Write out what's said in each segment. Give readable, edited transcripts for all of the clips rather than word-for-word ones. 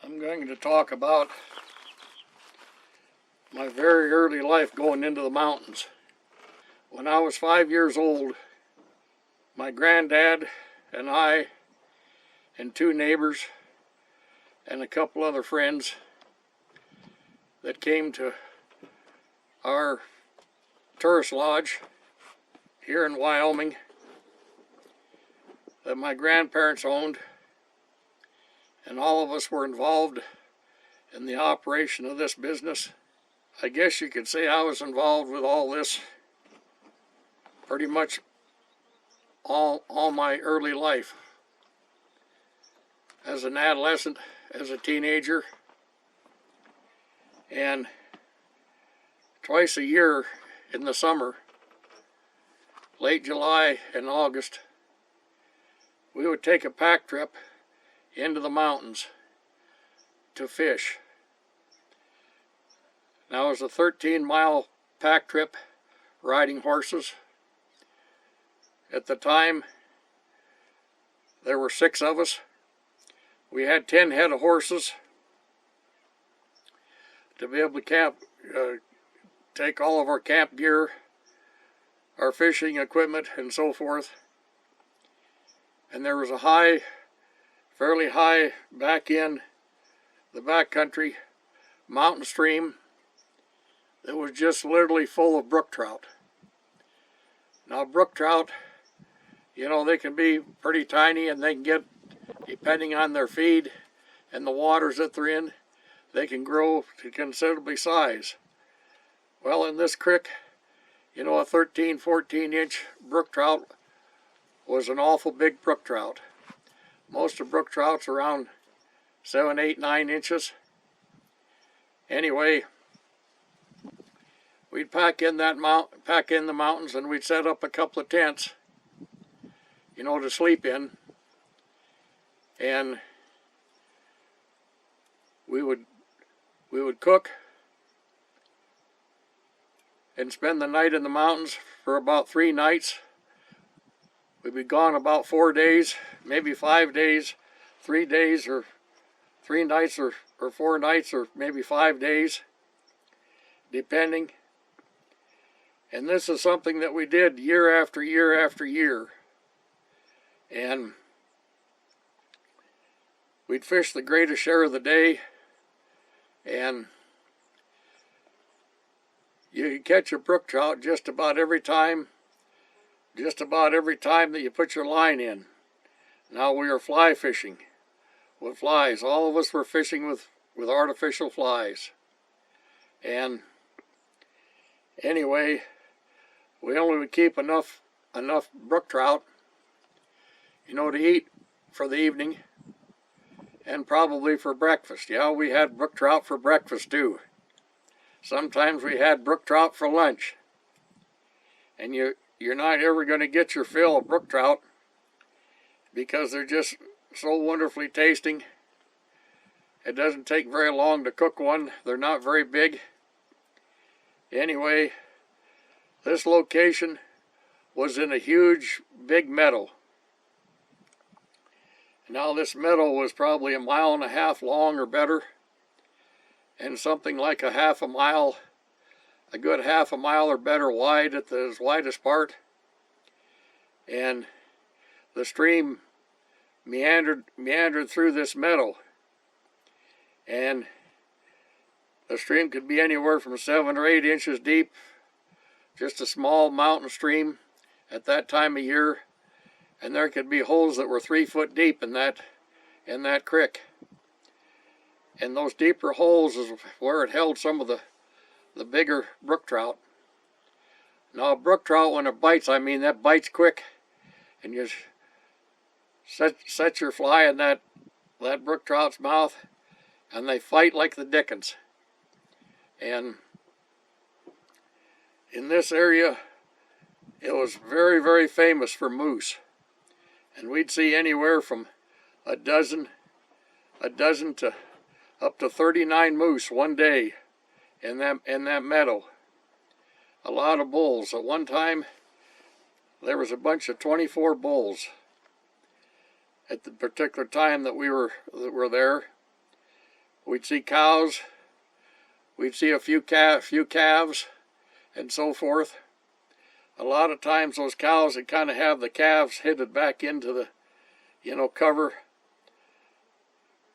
I'm going to talk about my very early life going into the mountains. When I was 5 years old, my granddad and I and two neighbors and a couple other friends that came to our tourist lodge here in Wyoming that my grandparents owned, and all of us were involved in the operation of this business. I guess you could say I was involved with all this pretty much all my early life. As an adolescent, as a teenager, and twice a year in the summer, late July and August, we would take a pack trip into the mountains to fish. Now, it was a 13-mile pack trip riding horses. At the time, there were 6 of us. We had 10 head of horses to be able to camp, take all of our camp gear, our fishing equipment, and so forth. And there was a fairly high back in the backcountry mountain stream that was just literally full of brook trout. Now, brook trout, you know, they can be pretty tiny, and they can get, depending on their feed and the waters that they're in, they can grow to considerably size. Well, in this creek, you know, a 13, 14-inch brook trout was an awful big brook trout. Most of brook trout's around 7, 8, 9 inches. Anyway, we'd pack in the mountains, and we'd set up a couple of tents, you know, to sleep in. And we would cook and spend the night in the mountains for about 3 nights. We'd be gone about 4 days, maybe 5 days, 3 days, or 3 nights, or 4 nights, or maybe 5 days, depending. And this is something that we did year after year after year. And we'd fish the greatest share of the day, and you could catch a brook trout just about every time that you put your line in. Now, we were fly fishing with flies. All of us were fishing with artificial flies. And anyway, we only would keep enough brook trout, you know, to eat for the evening and probably for breakfast. Yeah, we had brook trout for breakfast too. Sometimes we had brook trout for lunch. And you're not ever going to get your fill of brook trout because they're just so wonderfully tasting. It doesn't take very long to cook one. They're not very big. Anyway, this location was in a huge, big meadow. Now, this meadow was probably 1.5 miles long or better, and something like a good half a mile or better wide at the widest part. And the stream meandered through this meadow, and the stream could be anywhere from 7 or 8 inches deep, just a small mountain stream at that time of year. And there could be holes that were 3 foot deep in that creek. And those deeper holes is where it held some of the bigger brook trout. Now, a brook trout, when it bites, I mean, that bites quick. And you set your fly in that brook trout's mouth, and they fight like the dickens. And in this area, it was very, very famous for moose. And we'd see anywhere from a dozen to up to 39 moose one day in that meadow. A lot of bulls. At one time, there was a bunch of 24 bulls at the particular time that we were there. we'd see cows, we'd see a few calves, and so forth. A lot of times those cows would kind of have the calves headed back into the, cover,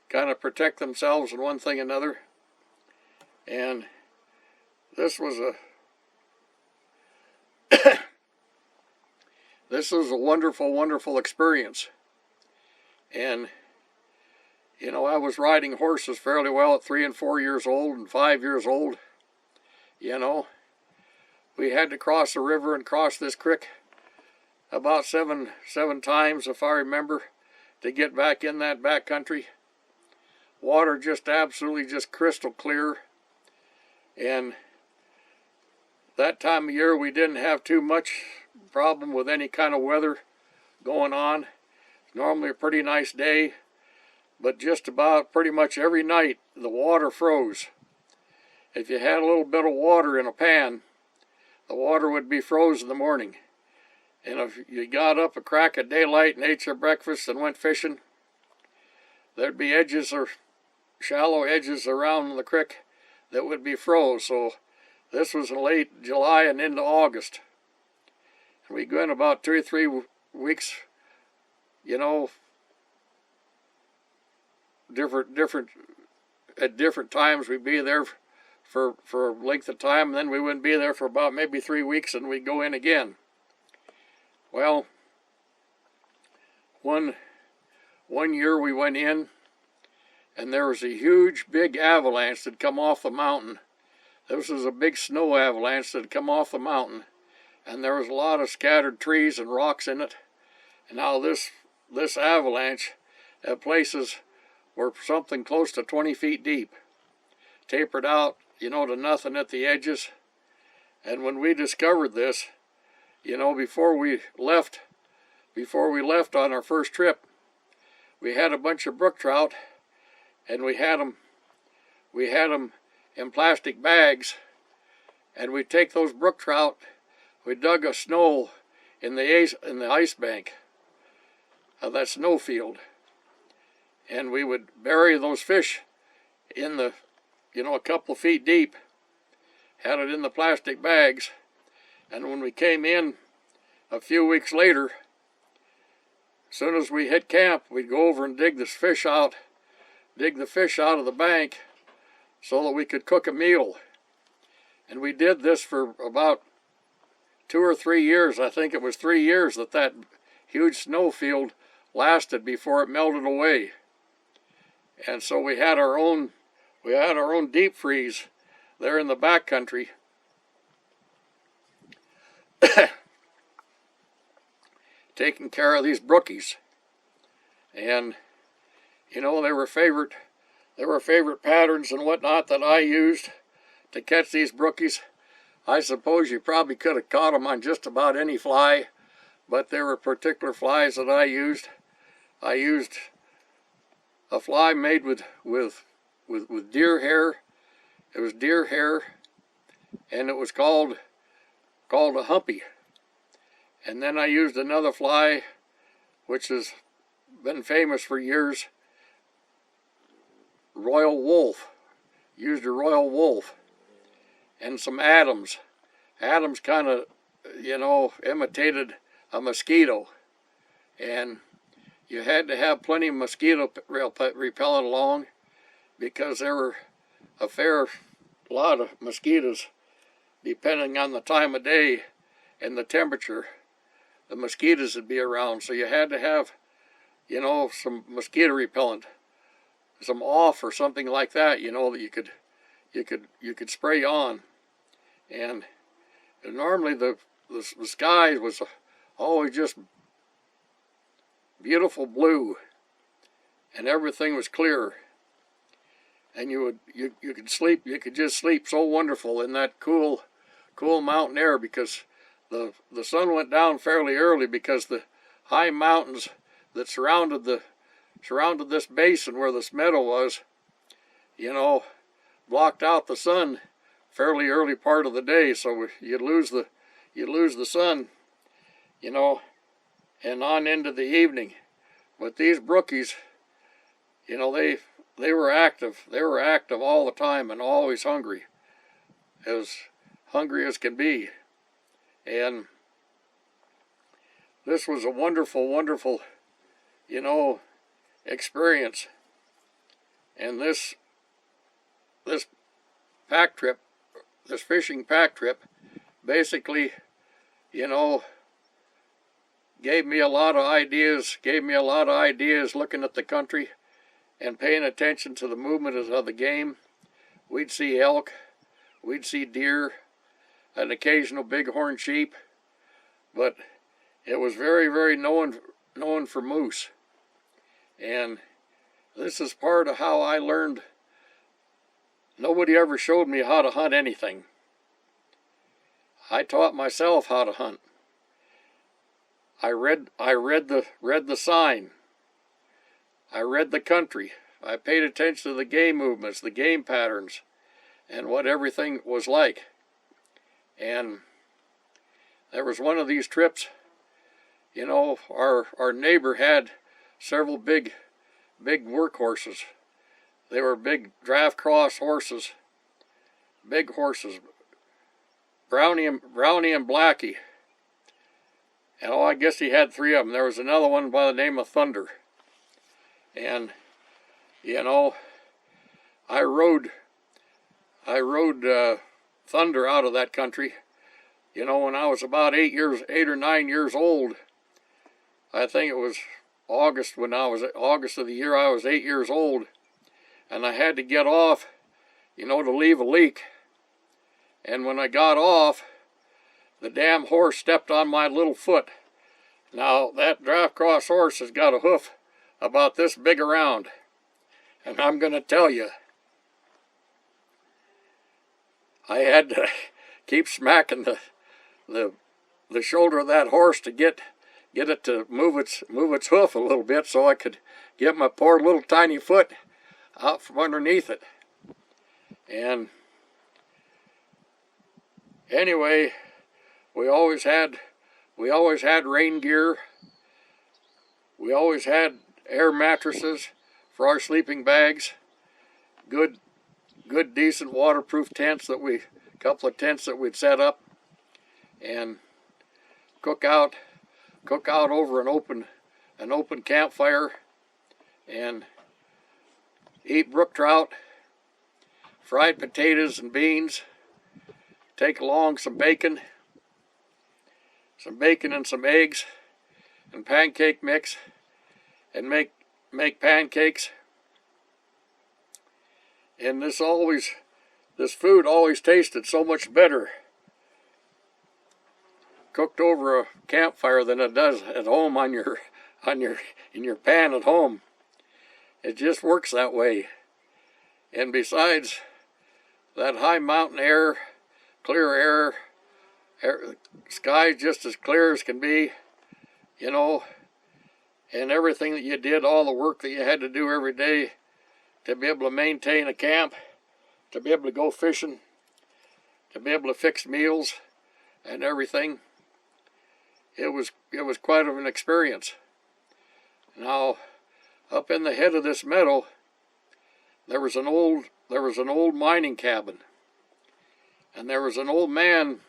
kind of protect themselves and one thing another. And this was a this was a wonderful, wonderful experience. And I was riding horses fairly well at 3 and 4 years old and 5 years old. We had to cross the river and cross this creek about seven times, if I remember, to get back in that backcountry. Water just absolutely just crystal clear. And that time of year we didn't have too much problem with any kind of weather going on. Normally a pretty nice day, but just about pretty much every night the water froze. If you had a little bit of water in a pan, the water would be froze in the morning. And if you got up a crack of daylight and ate your breakfast and went fishing, there'd be edges or shallow edges around the creek that would be froze. So this was in late July and into August. And we go in about 2 or 3 weeks, at different times. We'd be there for a length of time, and then we wouldn't be there for about maybe 3 weeks, and we'd go in again. Well, one year we went in, and there was a huge big avalanche that come off the mountain. This was a big snow avalanche that had come off the mountain, and there was a lot of scattered trees and rocks in it. And now this avalanche at places were something close to 20 feet deep, tapered out, to nothing at the edges. And when we discovered this, before we left on our first trip, we had a bunch of brook trout, and we had them in plastic bags, and we'd take those brook trout, we dug a snow in the ice bank of that snow field, and we would bury those fish in the, a couple of feet deep, had it in the plastic bags. And when we came in a few weeks later, as soon as we hit camp, we'd go over and dig the fish out of the bank so that we could cook a meal. And we did this for about 2 or 3 years. I think it was 3 years that huge snow field lasted before it melted away. And so we had our own deep freeze there in the backcountry. Taking care of these brookies. And they were favorite patterns and whatnot that I used to catch these brookies. I suppose you probably could have caught them on just about any fly, but there were particular flies that I used. I used a fly made with deer hair. It was deer hair, and it was called a humpy. And then I used another fly, which has been famous for years, royal wolf. Used a royal wolf. And some Adams. Adams kind of, imitated a mosquito. And you had to have plenty of mosquito repellent along, because there were a fair lot of mosquitoes, depending on the time of day and the temperature. The mosquitoes would be around, so you had to have, some mosquito repellent, some off or something like that, that you could spray on. And normally the sky was always just beautiful blue, and everything was clear. And you could just sleep so wonderful in that cool mountain air, because the sun went down fairly early, because the high mountains that surrounded this basin where this meadow was, blocked out the sun fairly early part of the day, so you'd lose the sun, and on into the evening. But these brookies, they were active. They were active all the time and always hungry as can be. And this was a wonderful, wonderful, experience. And this pack trip, this fishing pack trip, basically, gave me a lot of ideas looking at the country and paying attention to the movement of the game. We'd see elk, we'd see deer, an occasional bighorn sheep, but it was very, very known for moose. And this is part of how I learned. Nobody ever showed me how to hunt anything. I taught myself how to hunt. I read the sign. I read the country. I paid attention to the game movements, the game patterns, and what everything was like. And there was one of these trips, our neighbor had several big workhorses. They were big draft cross horses, big horses, Brownie and Blackie. And I guess he had 3 of them. There was another one by the name of Thunder. And, I rode Thunder out of that country. When I was about 8 or 9 years old. I think it was August of the year I was 8 years old. And I had to get off, to leave a leak. And when I got off, the damn horse stepped on my little foot. Now, that draft cross horse has got a hoof about this big around. And I'm going to tell you, I had to keep smacking the shoulder of that horse to get it to move its hoof a little bit so I could get my poor little tiny foot out from underneath it. And anyway, we always had rain gear. We always had air mattresses for our sleeping bags. Good decent waterproof tents couple of tents that we'd set up, and cook out over an open campfire, and eat brook trout, fried potatoes and beans. Take along some bacon and some eggs and pancake mix, and make pancakes. And this food always tasted so much better cooked over a campfire than it does at home in your pan at home. It just works that way. And besides that high mountain air, clear air, sky just as clear as can be, and everything that you did, all the work that you had to do every day to be able to maintain a camp, to be able to go fishing, to be able to fix meals and everything. It was quite of an experience. Now, up in the head of this meadow, there was an old mining cabin, and there was an old man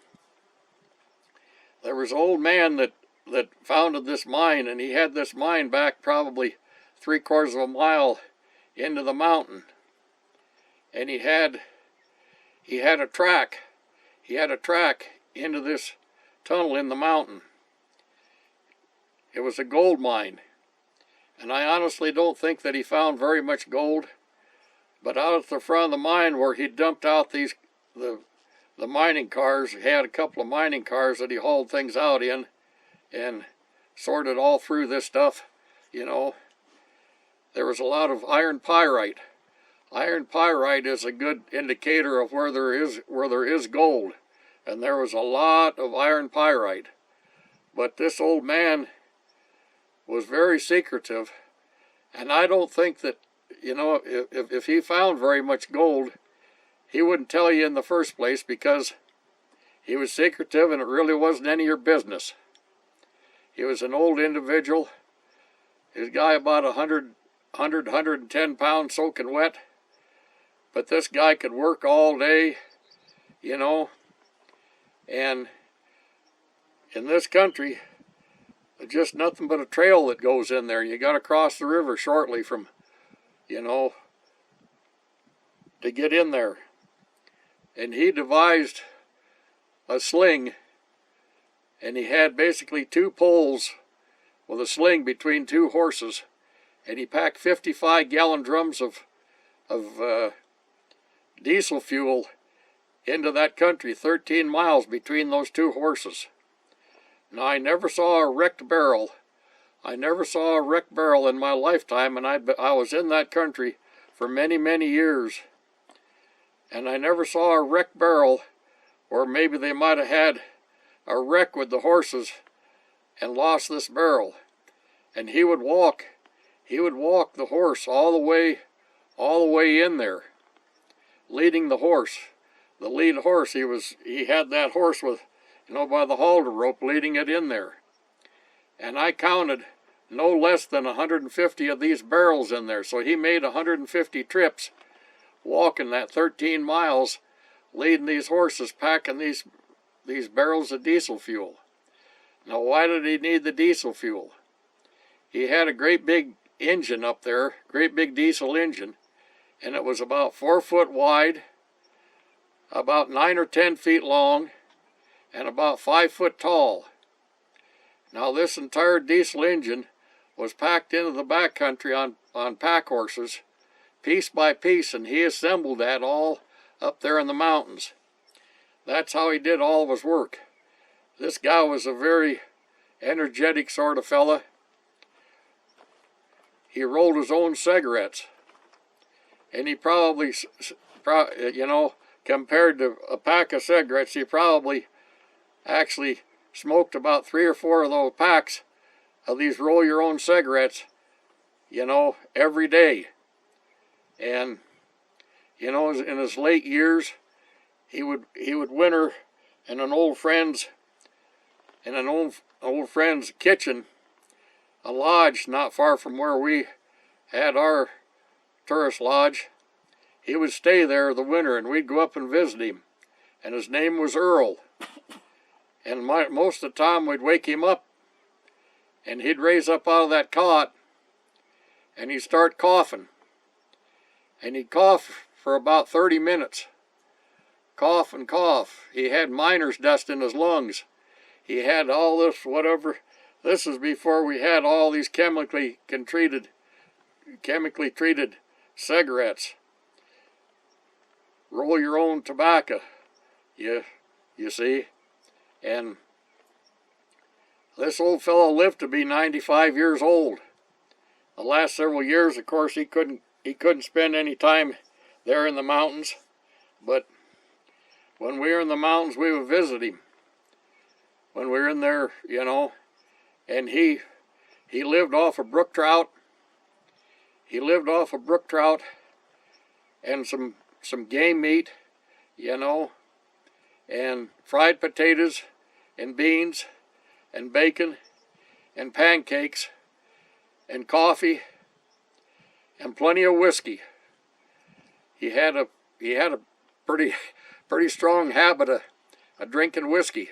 that founded this mine, and he had this mine back probably 3/4 of a mile into the mountain. And he had a track into this tunnel in the mountain. It was a gold mine, and I honestly don't think that he found very much gold. But out at the front of the mine, where he dumped out the mining cars, he had a couple of mining cars that he hauled things out in, and sorted all through this stuff. There was a lot of iron pyrite. Iron pyrite is a good indicator of where there is gold, and there was a lot of iron pyrite. But this old man was very secretive, and I don't think that, if he found very much gold, he wouldn't tell you in the first place, because he was secretive and it really wasn't any of your business. He was an old individual. He was a guy about 100 110 pounds soaking wet. But this guy could work all day, you know, and in this country, just nothing but a trail that goes in there. You got to cross the river shortly from, you know, to get in there. And he devised a sling, and he had basically 2 poles with a sling between 2 horses, and he packed 55-gallon drums of diesel fuel into that country, 13 miles between those 2 horses. Now, I never saw a wrecked barrel. I never saw a wrecked barrel in my lifetime, and I was in that country for many, many years. And I never saw a wrecked barrel, or maybe they might have had a wreck with the horses and lost this barrel. And he would walk the horse all the way in there, leading the horse. The lead horse, he had that horse with, you know, by the halter rope, leading it in there. And I counted no less than 150 of these barrels in there. So he made 150 trips walking that 13 miles, leading these horses, packing these barrels of diesel fuel. Now, why did he need the diesel fuel? He had a great big engine up there, great big diesel engine, and it was about 4 foot wide, about 9 or 10 feet long, and about 5 foot tall. Now, this entire diesel engine was packed into the backcountry on pack horses, piece by piece, and he assembled that all up there in the mountains. That's how he did all of his work. This guy was a very energetic sort of fella. He rolled his own cigarettes, and he probably, you know, compared to a pack of cigarettes, he probably actually smoked about 3 or 4 of those packs of these roll your own cigarettes, you know, every day. And, you know, in his late years, he would winter in an old friend's kitchen, a lodge not far from where we had our tourist lodge. He would stay there the winter, and we'd go up and visit him. And his name was Earl. And most of the time we'd wake him up, and he'd raise up out of that cot, and he'd start coughing. And he'd cough for about 30 minutes. Cough and cough. He had miner's dust in his lungs. He had all this whatever. This is before we had all these chemically treated cigarettes. Roll your own tobacco, you see. And this old fellow lived to be 95 years old. The last several years, of course, he couldn't spend any time there in the mountains. But when we were in the mountains, we would visit him. When we were in there, you know, and he lived off of brook trout. He lived off of brook trout and some game meat, you know, and fried potatoes and beans and bacon and pancakes and coffee and plenty of whiskey. He had a pretty strong habit of drinking whiskey.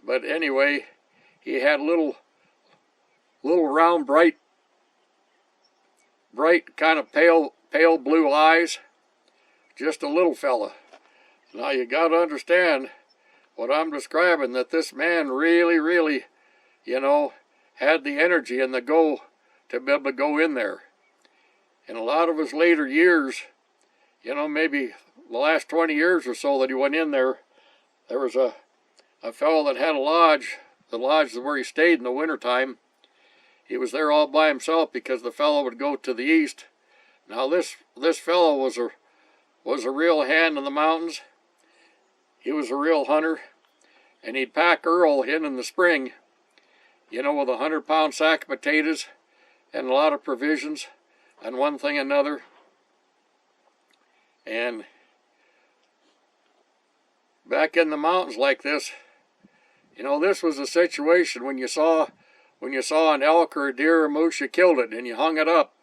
But anyway, he had little round, bright kind of pale blue eyes. Just a little fella. Now you got to understand what I'm describing, that this man really, you know, had the energy and the go to be able to go in there. In a lot of his later years, you know, maybe the last 20 years or so that he went in there, there was a fellow that had a lodge. The lodge is where he stayed in the wintertime. He was there all by himself because the fellow would go to the east. Now this fellow was a real hand in the mountains. He was a real hunter, and he'd pack Earl in the spring, you know, with a 100-pound sack of potatoes and a lot of provisions and one thing another. And back in the mountains like this, you know, this was a situation when you saw when you saw an elk or a deer or a moose, you killed it and you hung it up.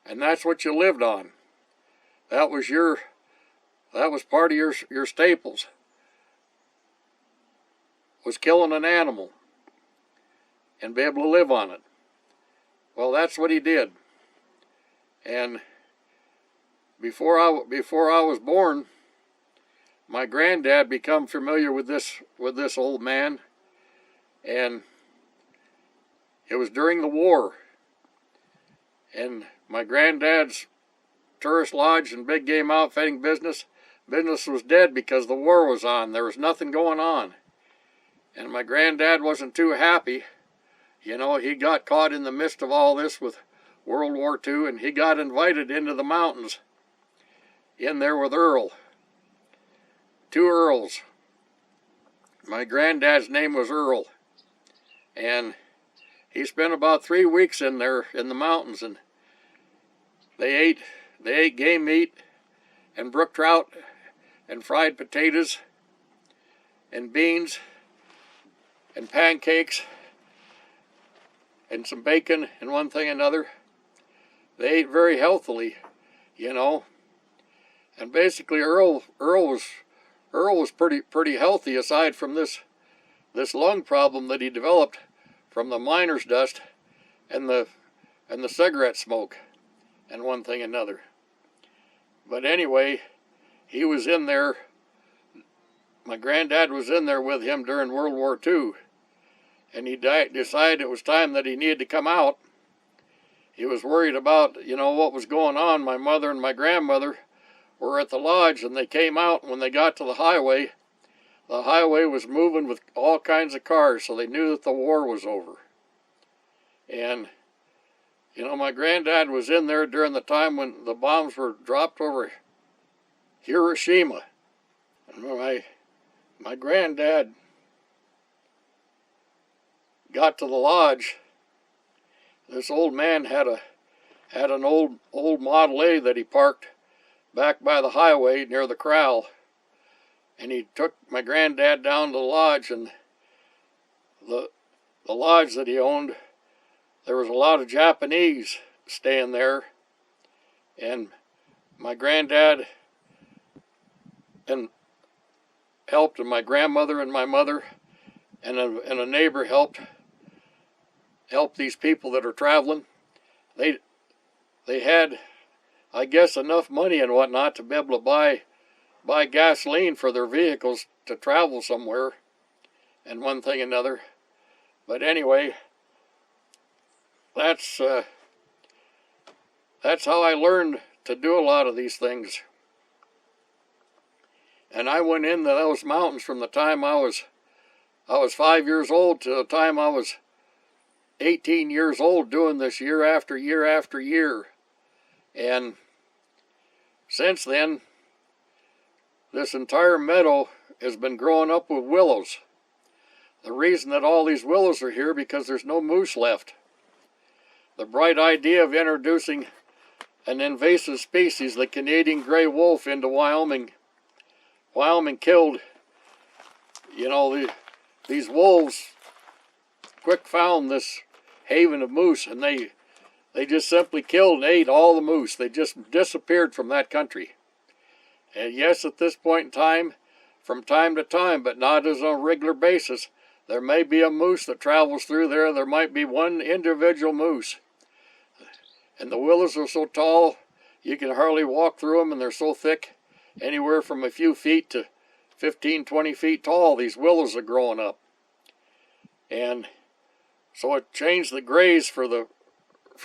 And that's what you lived on. That was part of your staples, was killing an animal and be able to live on it. Well, that's what he did. And before I was born, my granddad become familiar with this old man, and it was during the war. And my granddad's tourist lodge and big game outfitting business was dead because the war was on. There was nothing going on. And my granddad wasn't too happy. You know, he got caught in the midst of all this with World War II, and he got invited into the mountains in there with Earl. 2 Earls. My granddad's name was Earl. And he spent about 3 weeks in there in the mountains, and they ate game meat and brook trout and fried potatoes and beans and pancakes and some bacon and one thing and another. They ate very healthily, you know. And basically Earl was pretty healthy, aside from this lung problem that he developed from the miner's dust and the cigarette smoke and one thing and another. But anyway, he was in there. My granddad was in there with him during World War II, and he decided it was time that he needed to come out. He was worried about, you know, what was going on. My mother and my grandmother were at the lodge, and they came out, and when they got to the highway was moving with all kinds of cars, so they knew that the war was over. And, you know, my granddad was in there during the time when the bombs were dropped over Hiroshima. And my granddad got to the lodge. This old man had an old Model A that he parked back by the highway near the corral, and he took my granddad down to the lodge. And the lodge that he owned, there was a lot of Japanese staying there, and my granddad and helped, and my grandmother and my mother and a neighbor helped these people that are traveling. They had, I guess, enough money and whatnot to be able to buy gasoline for their vehicles to travel somewhere and one thing and another. But anyway, that's how I learned to do a lot of these things. And I went into those mountains from the time I was 5 years old to the time I was 18 years old, doing this year after year after year. And since then, this entire meadow has been growing up with willows. The reason that all these willows are here, because there's no moose left. The bright idea of introducing an invasive species, the Canadian gray wolf, into Wyoming. Wyoming killed, you know, these wolves quick found this haven of moose, and they just simply killed and ate all the moose. They just disappeared from that country. And yes, at this point in time, from time to time, but not as on a regular basis, there may be a moose that travels through there. There might be one individual moose. And the willows are so tall, you can hardly walk through them, and they're so thick, anywhere from a few feet to 15, 20 feet tall, these willows are growing up. And so it changed the graze for the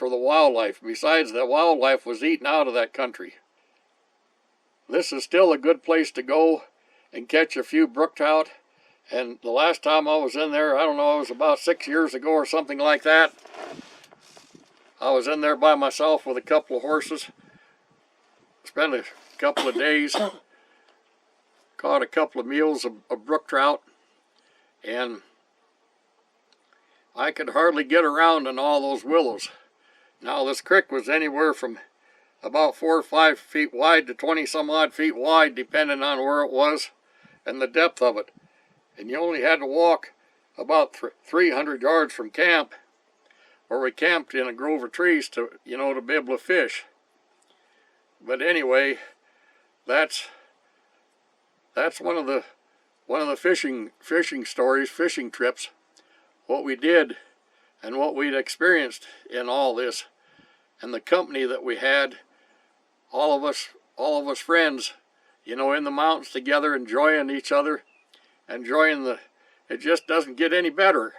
wildlife. Besides, that wildlife was eaten out of that country. This is still a good place to go and catch a few brook trout. And the last time I was in there, I don't know, it was about 6 years ago or something like that. I was in there by myself with a couple of horses. Spent a couple of days. Caught a couple of meals of brook trout. And I could hardly get around in all those willows. Now, this creek was anywhere from about 4 or 5 feet wide to 20 some odd feet wide, depending on where it was and the depth of it. And you only had to walk about 300 yards from camp, where we camped in a grove of trees to, to be able to fish. But anyway, that's one of the fishing stories, fishing trips, what we did and what we'd experienced in all this, and the company that we had, all of us friends, in the mountains together, enjoying each other, enjoying it just doesn't get any better.